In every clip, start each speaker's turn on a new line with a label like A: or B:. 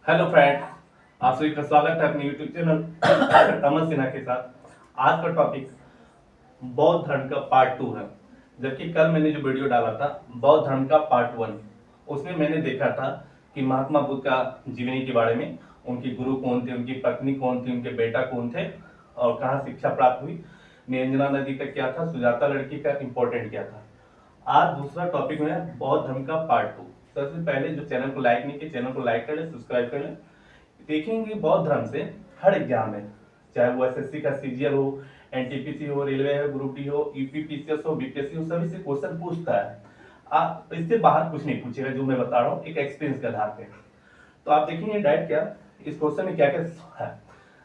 A: Hello friend, आप सभी का स्वागत है अपने यूट्यूब चैनल अमन सिन्हा के साथ। आज का टॉपिक बौद्ध धर्म का पार्ट 2 है। जबकि कल मैंने जो वीडियो डाला था बौद्ध धर्म का पार्ट 1, उसमें मैंने देखा था कि महात्मा बुद्ध का जीवनी के बारे में, उनके गुरु कौन थे, उनकी पत्नी कौन थी, उनके बेटा कौन थे और कहाँ शिक्षा प्राप्त हुई, निरंजना नदी का क्या था, सुजाता लड़की का इम्पोर्टेंट क्या था। आज दूसरा टॉपिक में है बौद्ध धर्म का पार्ट 2। सबसे पहले जो चैनल को लाइक नहीं किया, चैनल को लाइक कर ले, सब्सक्राइब कर ले। देखेंगे बौद्ध धर्म से हर एग्जाम में, चाहे वो एसएससी का सीजीएल हो, एनटीपीसी हो, रेलवे हो, ग्रुप डी हो, यूपीपीसीएस हो, बीपीएससी हो, सभी से क्वेश्चन पूछता है। आप इससे बाहर कुछ नहीं पूछेगा, जो मैं बता रहा हूँ एक एक्सपीरियंस के आधार पे। तो आप देखेंगे डायरेक्ट क्या इस क्वेश्चन में क्या क्या है।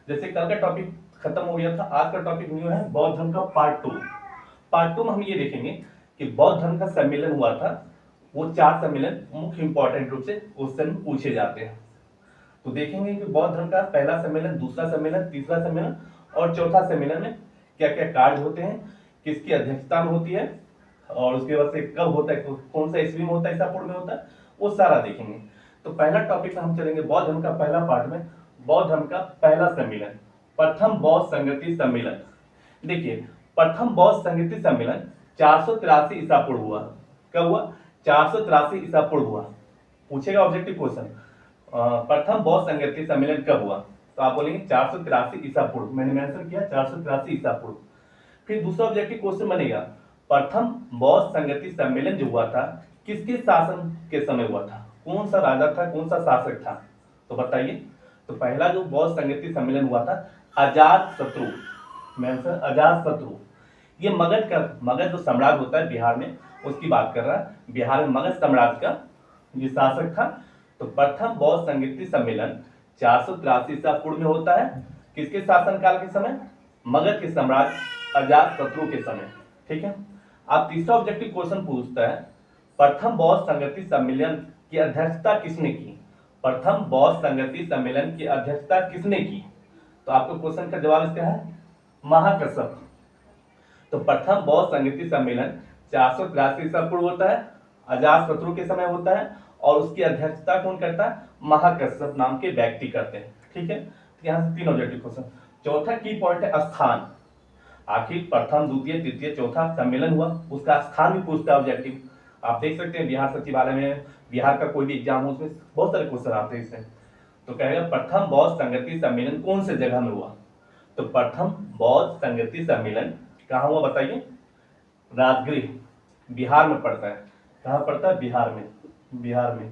A: जैसे कल का टॉपिक खत्म हो गया था, आज का टॉपिक न्यू है बौद्ध धर्म का पार्ट 2। पार्ट 2 में हम ये देखेंगे कि बौद्ध धर्म का सम्मेलन हुआ था, वो 4 सम्मेलन मुख्य इंपॉर्टेंट रूप से क्वेश्चन पूछे जाते हैं। तो देखेंगे कि बौद्ध धर्म का पहला सम्मेलन, दूसरा सम्मेलन, तीसरा सम्मेलन और चौथा सम्मेलन में क्या क्या कार्य होते हैं, किसकी अध्यक्षता में होती है और उसके बाद से कब होता है, कौन सा ईस्वी में होता है, ईसापुर में होता है, वो सारा देखेंगे। तो पहला टॉपिक हम चलेंगे बौद्ध धर्म का पहला पार्ट में, बौद्ध धर्म का पहला सम्मेलन, प्रथम बौद्ध संगति सम्मेलन। देखिए, प्रथम बौद्ध संगति सम्मेलन 483 ईसा पूर्व हुआ। कब हुआ? 483 ईसा पूर्व हुआ। पूछेगा ऑब्जेक्टिव क्वेश्चन, प्रथम बौद्ध संगति सम्मेलन कब हुआ? तो आप बोलेंगे 483 ईसा पूर्व। मैंने मेंशन किया 483 ईसा पूर्व। फिर दूसरा ऑब्जेक्टिव क्वेश्चन बनेगा, प्रथम बौद्ध संगति सम्मेलन जो हुआ था किसके शासन के समय हुआ था? कौन सा राजा था, कौन सा शासक था? तो बताइए। तो पहला जो बौद्ध संगति सम्मेलन हुआ था अजात शत्रु, मेंशन अजात शत्रु। ये मगध जो सम्राट होता है बिहार में, उसकी बात कर रहा है। बिहार में मगध साम्राज्य का ये शासक था। तो प्रथम बौद्ध संगति सम्मेलन 483 ईसा पूर्व में होता है। किसके शासनकाल के समय? मगध के सम्राट अजात शत्रु के समय। ठीक है। अब तीसरा ऑब्जेक्टिव क्वेश्चन पूछता है, प्रथम बौद्ध संगति सम्मेलन की अध्यक्षता किसने की? प्रथम बौद्ध संगति सम्मेलन की अध्यक्षता किसने की? तो आपको क्वेश्चन का जवाब इसका है महाकश्यप। तो प्रथम बौद्ध संगति सम्मेलन 483 ईसा पूर्व होता है, अजात शत्रु के समय होता है और उसकी अध्यक्षता कौन करता है? महाकश्यप नाम के व्यक्ति करते हैं। ठीक है। तो यहाँ से 3 ऑब्जेक्टिव क्वेश्चन। चौथा की पॉइंट है स्थान। आखिर प्रथम, द्वितीय, तृतीय, चौथा सम्मेलन हुआ, उसका स्थान भी पूछता है ऑब्जेक्टिव। आप देख सकते हैं बिहार सचिवालय में, बिहार का कोई भी एग्जाम हो उसमें बहुत सारे क्वेश्चन आते हैं इससे। तो कहेगा प्रथम बौद्ध संगति सम्मेलन कौन से जगह में हुआ? तो प्रथम बौद्ध संगति सम्मेलन कहाँ हुआ बताइए? राजगृह, बिहार में पड़ता है। कहाँ पड़ता है? बिहार में। बिहार में।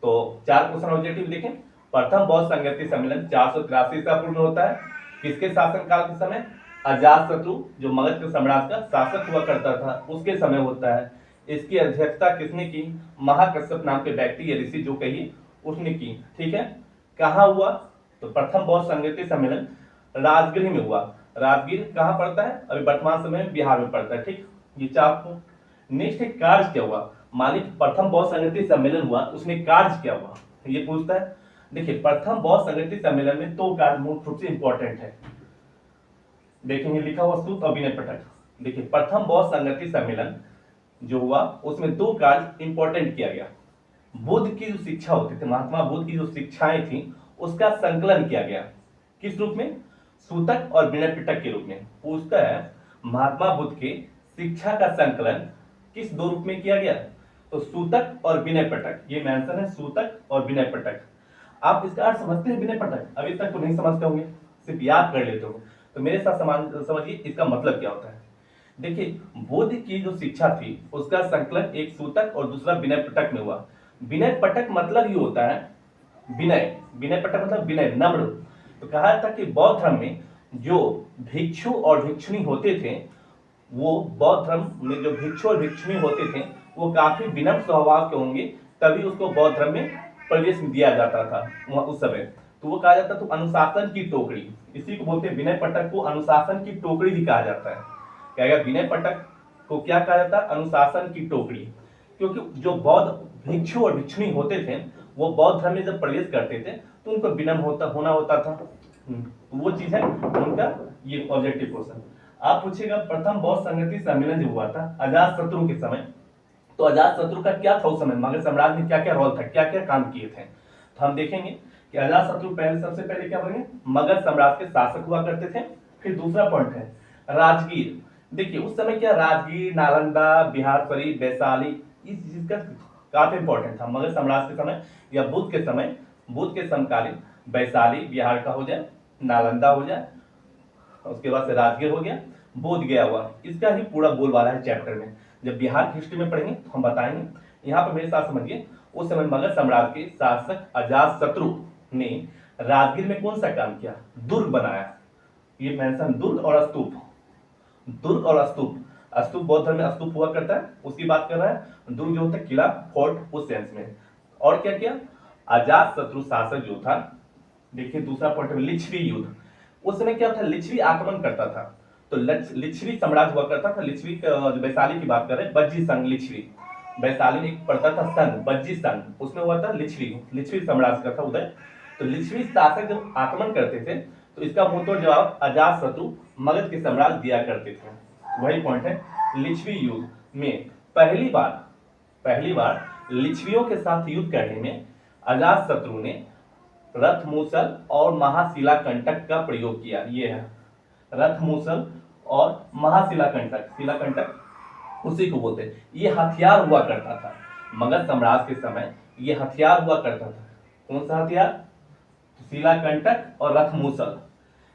A: तो 4 क्वेश्चन ऑब्जेक्टिव देखें। प्रथम बौद्ध संगति सम्मेलन 483 ईसा पूर्व में होता है। किसके शासनकाल के समय? अजात शत्रु जो मगध के साम्राज्य का शासक हुआ करता था, उसके समय होता है। इसकी अध्यक्षता किसने की? महाकश्यप नाम के व्यक्ति या ऋषि जो कहिए उसने की। ठीक है। कहाँ हुआ? तो प्रथम बौद्ध संगति सम्मेलन राजगृह में हुआ। राजगीर कहाँ पड़ता है? अभी वर्तमान समय में बिहार में पड़ता है। ठीक, ये 4। नेक्स्ट कार्य क्या हुआ? मालिक प्रथम बौद्ध संगति सम्मेलन हुआ, उसमें कार्य क्या हुआ ये पूछता है। देखिए, प्रथम बौद्ध संगति सम्मेलन में 2 कार्य मुख्य रूप से इंपॉर्टेंट है। देखेंगे लिखा हुआ स्तूत और विनय पटक। देखिए, प्रथम बौद्ध संगति सम्मेलन जो हुआ उसमें 2 कार्य इंपॉर्टेंट किया गया। बुद्ध की जो शिक्षा होती थी, महात्मा बुद्ध की जो शिक्षाएं थी, उसका संकलन किया गया। किस रूप में? सूतक और विनय पिटक के रूप में। पूछता है महात्मा बुद्ध के शिक्षा का संकलन किस 2 रूप में किया गया? तो सूतक और विनय पिटक। ये मेंशन है सूतक और विनय पिटक। आप इसका अर्थ समझते हैं? विनय पिटक अभी तक तो नहीं समझते होंगे, सिर्फ याद कर लेते हो। तो मेरे साथ समझिए इसका मतलब क्या होता है। देखिए, बुद्ध की जो शिक्षा थी उसका संकलन एक सूतक और दूसरा विनय पिटक में हुआ। विनय पिटक मतलब ये होता है विनय, विनय पिटक मतलब विनय, नम्र। तो कहा था कि बौद्ध धर्म में जो भिक्षु और भिक्षुणी होते थे, वो बौद्ध धर्म में जो भिक्षु और भिक्षुणी होते थे वो काफी विनम्र स्वभाव के होंगे, तभी उसको बौद्ध धर्म में प्रवेश दिया जाता था उस समय। तो वो कहा जाता था अनुशासन की टोकरी, इसी को बोलते हैं। विनय पिटक को अनुशासन की टोकरी भी कहा जाता है। कहेगा विनय पिटक को क्या कहा जाता है? अनुशासन की टोकरी। क्योंकि जो बौद्ध भिक्षु और भिक्षुणी होते थे वो बौद्ध धर्म में जब प्रवेश करते थे तो उनको विनम्र होना होता था। वो चीज है उनका ये ऑब्जेक्टिव क्वेश्चन। आप पूछेगा प्रथम बौद्ध संगति सम्मेलन जो हुआ था अजात शत्रु के समय, तो अजात शत्रु का क्या था उस समय? मगध साम्राज्य में क्या क्या रोल था, क्या क्या काम किए थे? तो हम देखेंगे कि अजातशत्रु पहले सबसे पहले क्या बने, मगध साम्राज्य के शासक हुआ करते थे। फिर दूसरा पॉइंट है राजगीर। देखिए उस समय क्या राजगीर, नालंदा, बिहारशरीफ, वैशाली, इस चीज का काफी इंपॉर्टेंट था मगध साम्राज्य के समय या बुद्ध के समय, बुद्ध के समकालीन वैशाली बिहार का हो जाए, नालंदा हो जाए, उसके बाद से राजगीर हो गया, बोध गया हुआ, इसका ही पूरा बोलबाला है चैप्टर में। जब बिहार की हिस्ट्री में पढ़ेंगे तो हम बताएंगे। यहाँ पर मेरे साथ समझिए, उस समय मगध साम्राज्य के शासक अजातशत्रु ने राजगीर में कौन सा काम किया, दुर्ग बनाया। ये मेंशन दुर्ग और स्तूप, दुर्ग और स्तूप, स्तूप बौद्ध धर्म में स्तूप हुआ करता है, उसकी बात कर रहा है। दुर्ग जो होता है किला, फोर्ट, उस सेंस में। और क्या किया, अजातशत्रु शासक जो था, देखिए दूसरा पॉइंट है लिच्छवी युद्ध। उस समय क्या था, लिच्छवी आक्रमण करता था, तो लिच्छवी साम्राज्य हुआ करता था। लिच्छवी वैशाली की बात कर रहे हैं, बज्जी संघ लिच्छवी, वैशाली में एक पड़ता था संघ, बज्जी संघ, उसमें हुआ था लिच्छवी साम्राज्य का था उदय। तो लिच्छवी शासक जब आक्रमण करते थे तो इसका मुंहतोड़ जवाब अजातशत्रु मगध के साम्राज्य दिया करते थे। वही पॉइंट है लिच्छवी युद्ध में पहली बार लिच्छवियों के साथ युद्ध करने में अजातशत्रु ने रथ मूसल और महाशिला कंटक का प्रयोग किया। ये है रथ मूसल और महाशिला कंटक, शिला कंटक उसी को बोलते हैं। ये हथियार हुआ करता था मगध साम्राज्य के समय, ये हथियार हुआ करता था। कौन सा हथियार, शिला कंटक और रथ मूसल,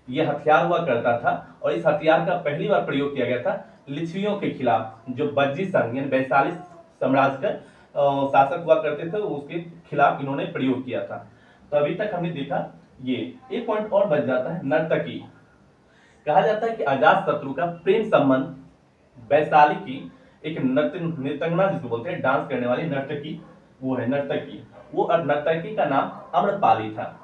A: ये हथियार हुआ करता था। और इस हथियार का पहली बार प्रयोग किया गया था लिच्छवियों के खिलाफ, जो बज्जी संघ यानी वैशाली साम्राज्य का शासक हुआ करते थे, उसके खिलाफ इन्होंने प्रयोग किया था। तो अभी तक हमने देखा ये एक पॉइंट और बच जाता है नर्तकी। कहा जाता है कि अजातशत्रु का प्रेम संबंध वैशाली की एक नृत्यंगना जिसको बोलते हैं, डांस करने वाली नर्तकी, वो है नर्तकी। वो नर्तकी का नाम अम्रपाली था।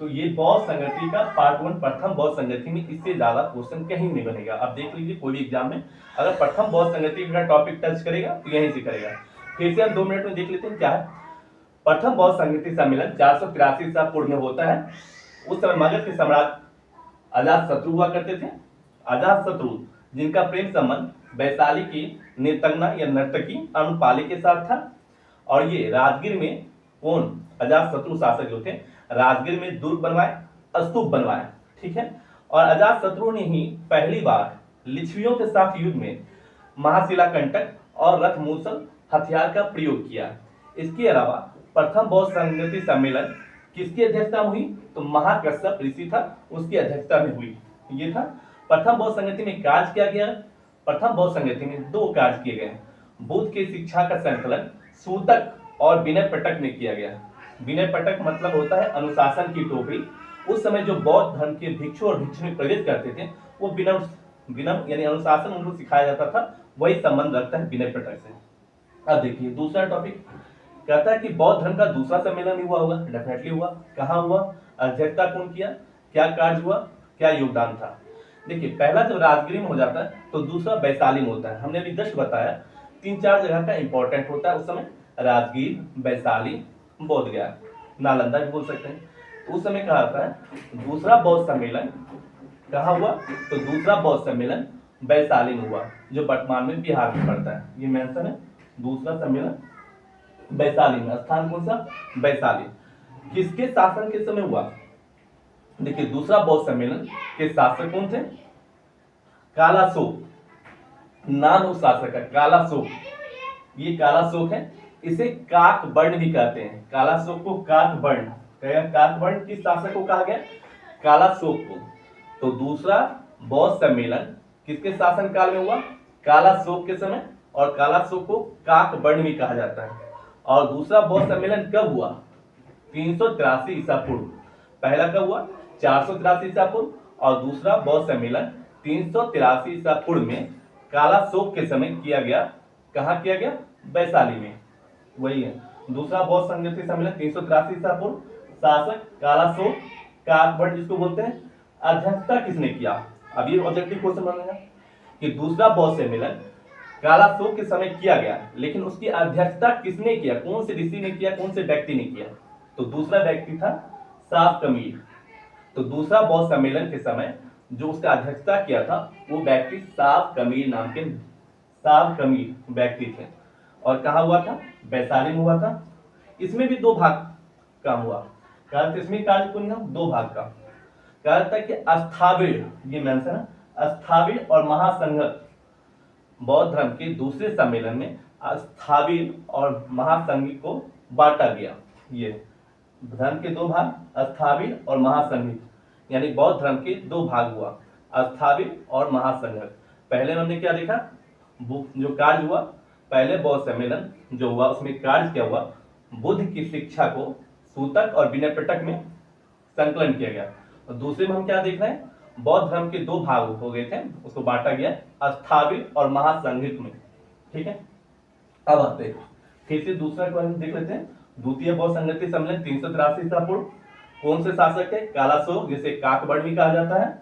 A: तो ये बौद्ध संगति का पार्ट 1 प्रथम बौद्ध संगति में, इससे ज्यादा क्वेश्चन कहीं नहीं बनेगा। अब देख लीजिए कोई भी एग्जाम में अगर प्रथम बौद्ध संगति का टॉपिक टच करेगा तो यहीं से करेगा। फिर से हम 2 मिनट में देख लेते हैं क्या है। प्रथम बौद्ध संगति सम्मेलन 483 ईसा पूर्व में होता है। उस समय मगध के सम्राट अजातशत्रु हुआ करते थे। अजातशत्रु जिनका प्रेम संबंध वैशाली की नृत्यंगना या नर्तकी अम्रपाली के साथ था। और ये राजगीर में कौन, अजातशत्रु शासक जो थे, राजगीर में दुर्ग बनवाए, स्तूप बनवाए, ठीक है। और अजातशत्रु ने ही पहली बार लिच्छवियों के साथ युद्ध में महाशिला कंटक और रथ मूसल हथियार का प्रयोग किया। इसके अलावा प्रथम बौद्ध संगति सम्मेलन किसकी अध्यक्षता में हुई, तो महाकश्यप ऋषि था, उसकी अध्यक्षता में हुई। ये था प्रथम बौद्ध संगति में कार्य किया गया। प्रथम बौद्ध संगति में 2 कार्य किए गए। बुद्ध की शिक्षा का संकलन सूतक और विनय पटक में किया गया। विनय पटक मतलब होता है अनुशासन की टोकरी। उस समय जो बौद्ध धर्म के भिक्षु और भिक्षुणी प्रवेश करते थे वो विनम यानी अनुशासन उनको सिखाया जाता था, वही संबंध रखता है विनय पटक से। अब देखिए दूसरा टॉपिक कहता है कि बौद्ध धर्म का दूसरा सम्मेलन भी हुआ होगा, डेफिनेटली हुआ। कहाँ हुआ, अध्यक्षता कौन किया, क्या कार्य हुआ, क्या योगदान था। देखिए पहला जब राजगीर में हो जाता है तो दूसरा वैशाली में होता है। हमने अभी जस्ट बताया 3-4 जगह का इंपॉर्टेंट होता है उस समय, राजगीर, वैशाली, बोध गया, नालंदा भी बोल सकते हैं। तो उस समय कहा जाता है दूसरा बौद्ध सम्मेलन कहाँ हुआ, तो दूसरा बौद्ध सम्मेलन वैशाली में हुआ, जो वर्तमान में बिहार में पड़ता है। ये मेंशन है, दूसरा सम्मेलन वैशाली में। स्थान कौन सा, वैशाली। किसके शासन के समय हुआ, देखिए दूसरा बौद्ध सम्मेलन के शासक कौन थे, कालाशोक, नाम उस शासक का कालाशोक। ये कालाशोक है, इसे काकवर्ण भी कहते हैं। कालाशोक को काकवर्ण, काकवर्ण किस शासक को कहा गया, कालाशोक को। तो दूसरा बौद्ध सम्मेलन किसके शासन काल में हुआ, कालाशोक के समय, और कालाशोक को काकवर्ण भी कहा जाता है। और दूसरा बौद्ध सम्मेलन कब हुआ, 383 ईसा पूर्व। पहला कब हुआ, 483 ईसा पूर्व, और दूसरा बौद्ध सम्मेलन 383 ईसा पूर्व में कालाशोक के समय किया गया। कहाँ किया गया, वैशाली में। वही है दूसरा बौद्ध संगति सम्मेलन 383 ईसा पूर्व, शासक कालाशोक, काकवर्ण जिसको बोलते हैं। अध्यक्षता किसने किया, अब ये ऑब्जेक्टिव क्वेश्चन बनेगा कि दूसरा बौद्ध सम्मेलन कालाशोक के समय किया गया, लेकिन उसकी अध्यक्षता किसने किया, कौन से ऋषि ने किया, कौन से व्यक्ति ने किया, तो दूसरा व्यक्ति था सावकमीर। तो दूसरा बौद्ध सम्मेलन के समय जो उसका अध्यक्षता किया था वो व्यक्ति सावकमीर नाम के सावकमीर व्यक्ति थे। और कहाँ हुआ था, वैशाली में हुआ था। इसमें भी 2 भाग कम हुआ। क्या इसमें कार्य कुल नियम दो भाग का क्या कहता है कि अस्थाविर, ये मेंशन है, अस्थाविर और महासंघक बौद्ध धर्म के दूसरे सम्मेलन में अस्थाविर और महासंघिक को बांटा गया। ये धर्म के दो भाग, अस्थाविर और महासंघिक, यानी बौद्ध धर्म के दो भाग हुआ, अस्थाविर और महासंघक। पहले हमने क्या देखा, जो कार्य हुआ, पहले बौद्ध सम्मेलन जो हुआ उसमें कार्य क्या हुआ, बुद्ध की शिक्षा को सूतक और विनय पिटक में संकलन किया गया। और दूसरे में हम क्या देख रहे हैं, बौद्ध धर्म के दो भाग हो गए थे, उसको बांटा गया अस्थाविर और महासंघिक में। ठीक है, अब आते हैं फिर से दूसरा क्वेश्चन देख लेते हैं। द्वितीय बौद्ध संगति सम्मेलन 383 ईसा पूर्व, कौन से शासक है, कालाशोक जिसे काकबड़ भी कहा जाता है।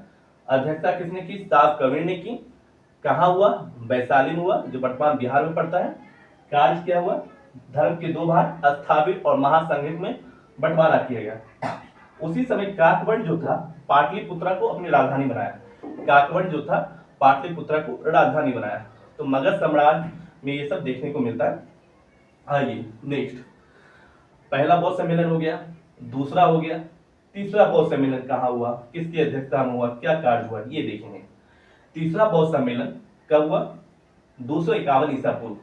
A: अध्यक्षता किसने की, साफ कबीर ने की। कहाँ हुआ, वैशाली में हुआ, जो वर्तमान बिहार में पड़ता है। कार्य क्या हुआ, धर्म के दो भाग अस्थाविर और महासंघिक में बंटवारा किया गया। उसी समय काकबड़ जो था पाटलिपुत्रा को अपनी राजधानी बनाया। काकबड़ जो था पाटलिपुत्रा को राजधानी बनाया। तो मगध साम्राज्य में ये सब देखने को मिलता है। आइए नेक्स्ट, पहला बौद्ध सम्मेलन हो गया, दूसरा हो गया, तीसरा बौद्ध सम्मेलन कहाँ हुआ, किसकी अध्यक्षता में हुआ, क्या कार्य हुआ, ये देखेंगे। तीसरा बौद्ध सम्मेलन कब हुआ, 251 ईसा पूर्व।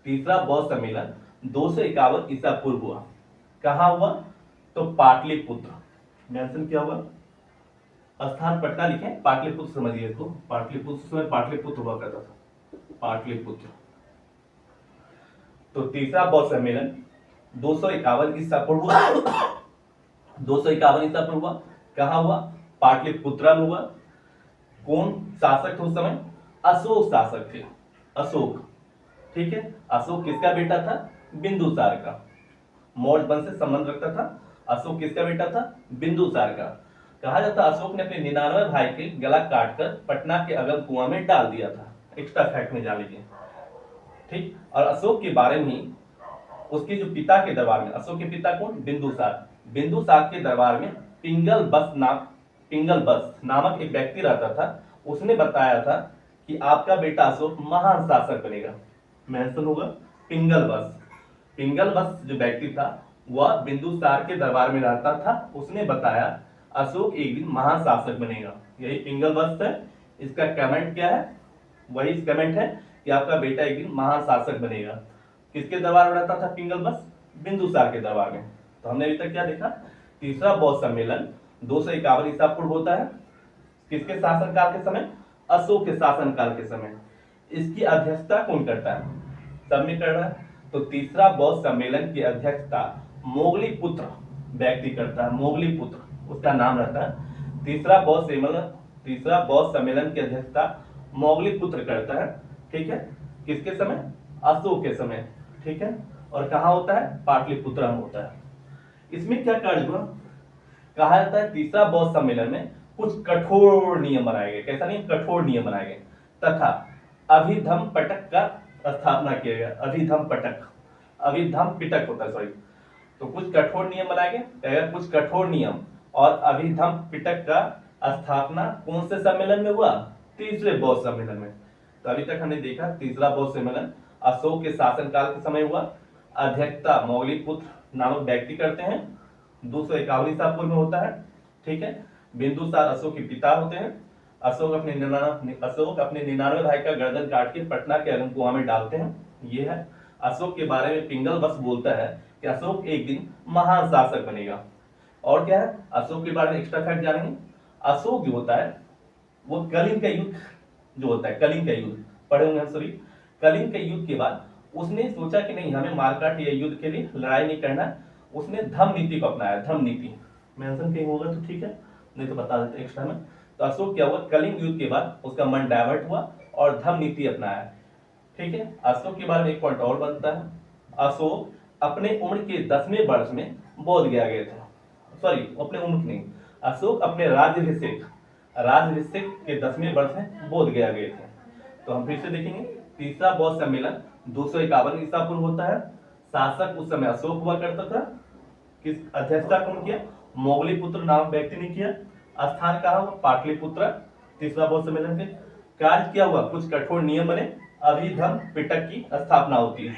A: तीसरा बौद्ध सम्मेलन 251 ईसा पूर्व हुआ। कहाँ हुआ, तो पाटलिपुत्र, मेंशन क्या हुआ, स्थान पटना लिखे, पाटलिपुत्र समझिए इसको, पाटलिपुत्र में पाटलिपुत्र हुआ करता था, पाटलिपुत्र। तो तीसरा बौद्ध सम्मेलन 251 ईसा पूर्व हुआ। 251 ईसा पूर्व हुआ, कहाँ हुआ, पाटलिपुत्रा में हुआ। कौन शासक थे उस समय, अशोक शासक थे, अशोक। ठीक है, अशोक किसका बेटा था, बिंदुसार का, मौर्य वंश से संबंध रखता था। अशोक किसका बेटा था, बिंदुसार का। कहा जाता अशोक ने अपने 99 भाई के गला काटकर पटना के अगम कुआं में डाल दिया था। एक्स्ट्रा फैक्ट में जान लीजिए। ठीक, और अशोक के बारे में उसके जो पिता के दरबार में, अशोक के पिता कौन, बिंदुसार, बिंदुसार के दरबार में पिंगलबस नामक एक व्यक्ति रहता था। उसने बताया था कि आपका बेटा अशोक महान शासक बनेगा। मेंशन होगा पिंगलबस। पिंगलबस जो व्यक्ति था वह बिंदुसार के दरबार में रहता था। उसने बताया अशोक एक दिन महान शासक बनेगा। यही पिंगलबस है। इसका कमेंट क्या है, वही कमेंट है कि आपका बेटा एक दिन महान शासक बनेगा। किसके दरबार में रहता था पिंगलबस, बिंदुसार के दरबार में। तो हमने अभी तक क्या देखा, तीसरा बौद्ध सम्मेलन 251 ईसा पूर्व होता है। किसके शासनकाल के समय, अशोक के शासनकाल के समय। इसकी अध्यक्षता कौन करता है, सब में कर रहा है। तो तीसरा बौद्ध सम्मेलन की अध्यक्षता मोगली पुत्र व्यक्ति करता है, मोगली पुत्र उसका नाम रहता है। तीसरा बौद्ध सम्मेलन की अध्यक्षता मोगली पुत्र करता है। ठीक है, किसके समय, अशोक के समय। ठीक है, और कहाँ होता है, पाटलिपुत्रा में होता है। इसमें क्या कार्य हुआ, कहा जाता है तीसरा बौद्ध सम्मेलन में कुछ कठोर नियम बनाए गए। कैसा नियम, कठोर नियम बनाए गए तथा अभिधम पटक का स्थापना किया गया। अभिधम पिटक होता है, सॉरी। तो कुछ कठोर नियम बनाए गए, कुछ कठोर नियम और अभिधम पिटक का स्थापना कौन से सम्मेलन में हुआ, तीसरे बौद्ध सम्मेलन में। तो अभी तक हमने देखा तीसरा बौद्ध सम्मेलन अशोक के शासनकाल के समय हुआ। अध्यक्षता मौलिपुत्र नामक व्यक्ति करते हैं। 251 ईसा पूर्व में होता है। ठीक है, बिंदुसार अशोक के पिता होते हैं। अशोक अपने 99 भाई का गर्दन काट के पटना के अगम कुआं में डालते हैं। ये है अशोक के बारे में पिंगलबस बोलता है कि अशोक एक दिन महान शासक बनेगा। और क्या है, अशोक के बारे में एक्स्ट्रा फैक्ट जानेंगे। अशोक जो होता है वो कलिंग का युद्ध जो होता है, कलिंग का युद्ध पढ़े होंगे हम सभी। कलिंग के युद्ध के बाद उसने सोचा कि नहीं, हमें मारकाट या युद्ध के लिए लड़ाई नहीं करना। उसने धम्म नीति को अपनाया। धम्म नीति मेंशन कहीं होगा तो ठीक है, नहीं तो बता देते एक्स्ट्रा में। तो अशोक क्या हुआ, कलिंग युद्ध के बाद उसका मन डाइवर्ट हुआ और धम्म नीति अपनाया। ठीक है, अशोक के बारे में एक पॉइंट और बनता है। अशोक अपने उम्र के 10वें वर्ष में बोध गया गए थे। सॉरी, अपने उम्र नहीं, अशोक अपने राज्याभिषेक के 10वें वर्ष में बोध गया गए थे। तो हम फिर से देखेंगे, तीसरा बौद्ध सम्मेलन 251 ईसा पूर्व होता है। शासक उस समय अशोक हुआ करता था। किस अध्यक्षता कौन किया, मोगलीपुत्र नामक व्यक्ति ने किया। स्थान कहाँ हुआ, पाटलिपुत्र। तीसरा बौद्ध सम्मेलन के कार्य क्या हुआ, कुछ कठोर नियम बने। अभिधम पिटक की स्थापना होती है।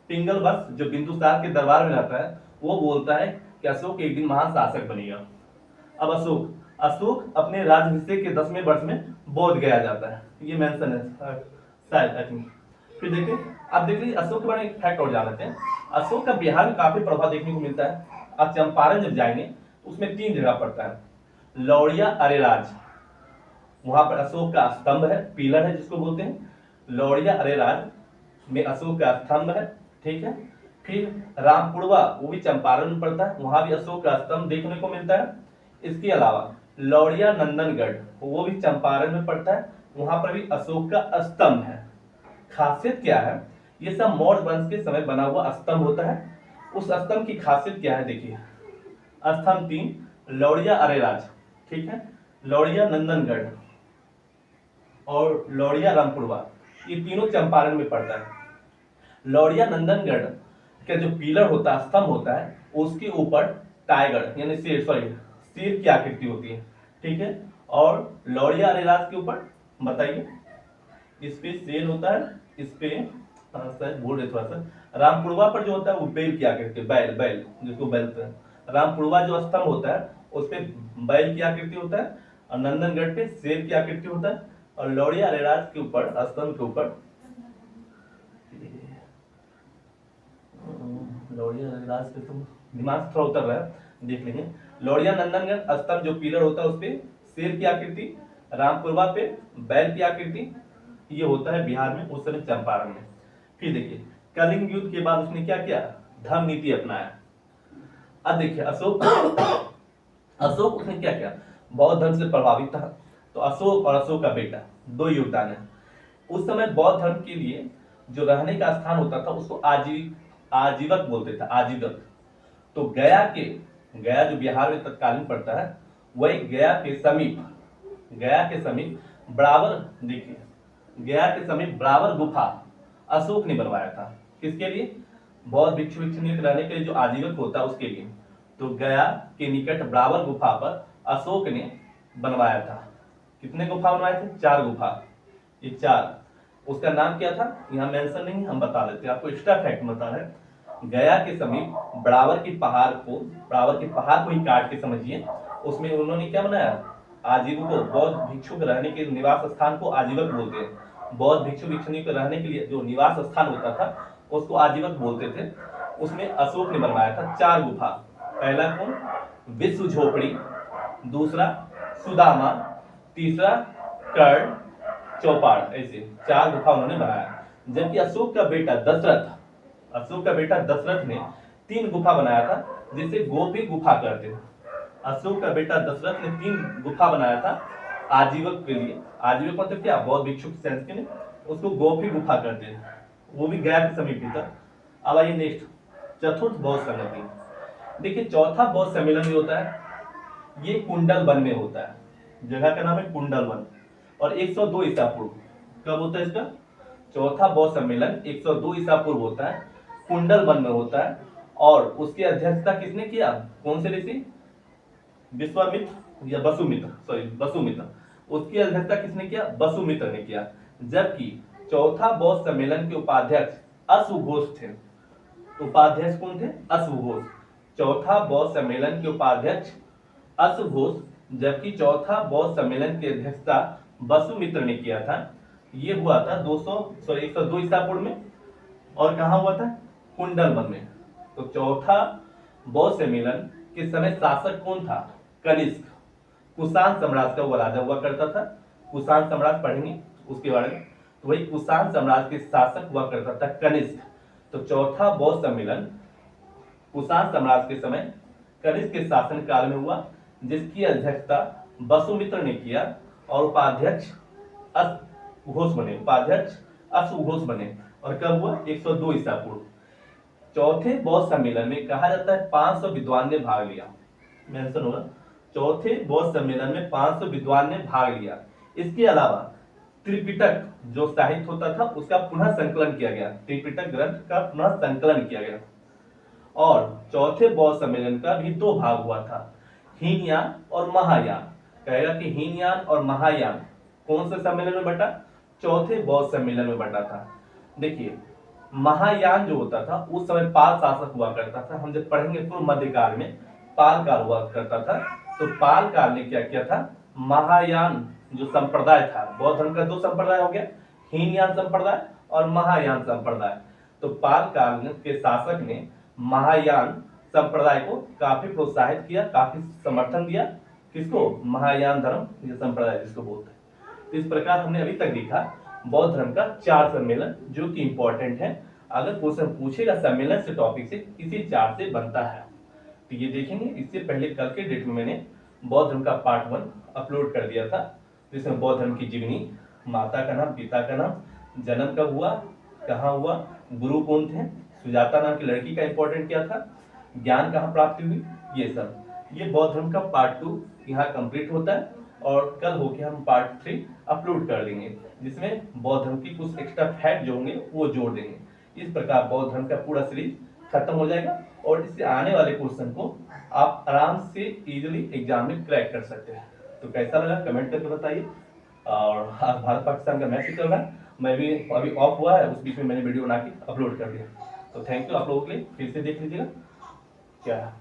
A: पिंगलबस जो बिंदुसार के दरबार में रहता है वो बोलता है कि अशोक एक दिन महान शासक बनेगा। अब अशोक अपने राजभिषेक के 10वें वर्ष में बोध गया जाता है, ये मेंशन है शायद आई थिंक। फिर देखिए अब देख लीजिए अशोक के बारे में एक फैक्ट और जान लेते हैं। अशोक का बिहार में काफी प्रभाव देखने को मिलता है। आप चंपारण जब जाएंगे उसमें 3 जगह पड़ता है, लौड़िया अरेराज, वहां पर अशोक का स्तंभ है, पिलर है जिसको बोलते हैं, लौड़िया अरेराज में अशोक का स्तंभ है, ठीक है। फिर रामपुरवा, वो भी चंपारण में पड़ता है, वहां भी अशोक का स्तंभ देखने को मिलता है। इसके अलावा लौड़िया नंदनगढ़, वो भी चंपारण में पड़ता है, वहां पर भी अशोक का स्तंभ है। खासियत क्या है, ये सब मौर्य वंश के समय बना हुआ स्तंभ होता है। उस स्तंभ की खासियत क्या है, देखिए स्तंभ 3 लौड़िया अरेराज, ठीक है, लौड़िया नंदनगढ़ और लौड़िया रामपुरवा, ये तीनों चंपारण में पड़ता है। लौड़िया नंदनगढ़ का जो पिलर होता है, स्तंभ होता है, उसके ऊपर टाइगर यानी शेर की आकृति होती है, ठीक है। और लौड़िया अरेराज के ऊपर बताइए, इस पे शेर होता है, इस पे शायद बोल रहे थोड़ा सा, रामपुरवा पर जो होता है वो बैल की आकृति, बैल जिसको बैल पे, रामपुरवा जो स्तंभ होता है उस पे बैल की आकृति होता है, और नंदनगढ़ पे शेर की आकृति होता है, और लौड़िया अरेराज के ऊपर स्तंभ के ऊपर लौड़िया अरेराज के तुम दिमाग थोड़ा उतर रहा है, देख लेंगे। लौड़िया नंदनगढ़ स्तंभ जो पिलर होता है उस पे शेर की आकृति, रामपुरवा पे बैल की आकृति, ये होता है बिहार में उस समय चंपारण में। फिर देखिए कलिंग युद्ध के बाद उसने क्या किया, धर्म नीति अपनाया। अब देखिए अशोक उसने क्या किया, बौद्ध धर्म से प्रभावित था, तो अशोक और अशोक का बेटा 2 योगदान है। उस समय बौद्ध धर्म के लिए जो रहने का स्थान होता था उसको आजीवक बोलते थे, आजीवक। तो गया जो बिहार में तत्कालीन पड़ता है, वही गया के समीप बराबर, देखिए गया के समीप बराबर गुफा अशोक ने बनवाया था। किसके लिए, बौद्ध भिक्षु भिक्षुणी रहने के लिए जो आजीवक होता है उसके लिए। तो गया के निकट बराबर गुफा पर अशोक ने बनवाया था। कितने गुफा बनवाए थे, 4 गुफा, ये 4। उसका नाम क्या था, यहाँ मेंशन नहीं है, हम बता देते हैं आपको, एक्स्ट्रा फैक्ट बता रहे हैं। गया के समीप बराबर के पहाड़ को ही काट के समझिए, उसमें उन्होंने क्या बनाया, आजीवकों, बौद्ध भिक्षु के रहने के निवास स्थान को आजीवक बोलते हैं। बौद्ध भिक्षु भिक्षुणी के रहने के लिए जो निवास स्थान होता था उसको आजीवक बोलते थे। उसमें अशोक ने बनवाया था 4 गुफा। पहला कौन, विश्व झोपड़ी, दूसरा सुदामा, तीसरा कर्ण, चौपाड़, ऐसे 4 गुफा उन्होंने बनाया। जबकि अशोक का बेटा दशरथ ने 3 गुफा बनाया था, जिसे गोपी गुफा कहते हैं। अशोक का बेटा दशरथ ने 3 गुफा बनाया था आजीवक के लिए। आजीवक मतलब क्या, बौद्ध भिक्षु के सेंस के लिए, उसको गोपी गुफा कहते हैं, वो भी गया के समीप था। अब आइए नेक्स्ट, चतुर्थ बौद्ध संगति। देखिए चौथा बौद्ध सम्मेलन जो होता है ये कुंडल वन में होता है, जगह का नाम है कुंडल वन, और 102 ईसा पूर्व। कब होता है इसका, चौथा बौद्ध सम्मेलन 102 ईसा पूर्व होता है, कुंडल वन में होता है। और उसकी अध्यक्षता किसने किया, कौन से ऋषि, विश्वामित्र या वसुमित्र, उसकी अध्यक्षता किसने किया, वसुमित्र ने किया। जबकि चौथा बौद्ध सम्मेलन के उपाध्यक्ष अश्वघोष थे। उपाध्यक्ष कौन थे, अश्वघोष। चौथा बौद्ध सम्मेलन के उपाध्यक्ष अश्वघोष, जबकि चौथा बौद्ध सम्मेलन की अध्यक्षता वसुमित्र ने किया था। ये हुआ था 102 ईसा पूर्व में, और कहाँ हुआ था, कुंडल वन में। तो चौथा बौद्ध सम्मेलन के समय शासक कौन था, कनिष्क, कुषाण साम्राज्य का वो राजा हुआ करता था। कुषाण साम्राज्य पढ़ेंगे उसके बारे में, तो वही कुषाण साम्राज्य के शासक हुआ करता था कनिष्क। तो चौथा बौद्ध सम्मेलन कुषाण साम्राज्य के समय कनिष्क के शासन काल में हुआ, जिसकी अध्यक्षता वसुमित्र ने किया, और उपाध्यक्ष अश्वघोष बने। और कब हुआ, 102 ईसा पूर्व। चौथे बौद्ध सम्मेलन में कहा जाता है 500 विद्वान ने भाग लिया, मेंशन होगा, चौथे बौद्ध सम्मेलन में 500 विद्वान ने भाग लिया। इसके अलावा त्रिपिटक जो साहित्य होता था उसका पुनः संकलन किया गया, त्रिपिटक ग्रंथ का पुनः संकलन किया गया। और चौथे बौद्ध सम्मेलन का भी 2 भाग हुआ था, हीनयान और महायान। कहेगा कि हीनयान और महायान कौन से सम्मेलन में बटा, चौथे बौद्ध सम्मेलन में बटा था। देखिए महायान जो होता था उस समय 5 शासक हुआ करता था। हम जब पढ़ेंगे पूर्व मध्यकाल में पाल काल हुआ करता था। तो पाल काल ने क्या किया था, महायान जो संप्रदाय था, बौद्ध धर्म का दो संप्रदाय हो गया, हीनयान संप्रदाय और महायान संप्रदाय। तो पाल काल के शासक ने महायान संप्रदाय को काफी प्रोत्साहित किया, काफी समर्थन दिया, किसको, महायान धर्म जो संप्रदाय जिसको बोलते हैं। तो इस प्रकार हमने अभी तक देखा बौद्ध धर्म का 4 सम्मेलन जो कि इंपॉर्टेंट है। अगर क्वेश्चन पूछेगा सम्मेलन से टॉपिक से, इसी 4 से बनता है, तो ये देखेंगे। इससे पहले कल के डेट में मैंने बौद्ध धर्म का पार्ट 1 अपलोड कर दिया था, जिसमें बौद्ध धर्म की जीवनी, माता का नाम, पिता का नाम, जन्म कब हुआ, कहाँ हुआ, गुरु कौन थे, सुजाता नाम की लड़की का इंपॉर्टेंट क्या था, ज्ञान कहाँ प्राप्ति हुई, ये सब। ये बौद्ध धर्म का पार्ट 2 यहाँ कंप्लीट होता है और कल होके हम पार्ट 3 अपलोड कर देंगे, जिसमें बौद्ध धर्म की कुछ एक्स्ट्रा फैक्ट जो होंगे वो जोड़ देंगे। इस प्रकार बौद्ध धर्म का पूरा सीरीज खत्म हो जाएगा और इससे आने वाले क्वेश्चन को आप आराम से इजीली एग्जाम में क्रैक कर सकते हैं। तो कैसा लगा कमेंट करके बताइए। और आज भारत पाकिस्तान का मैच चल रहा है, मैं भी अभी ऑफ हुआ है, उस बीच में मैंने वीडियो बना के अपलोड कर दिया। तो थैंक यू आप लोगों के लिए, फिर से देख लीजिएगा क्या है।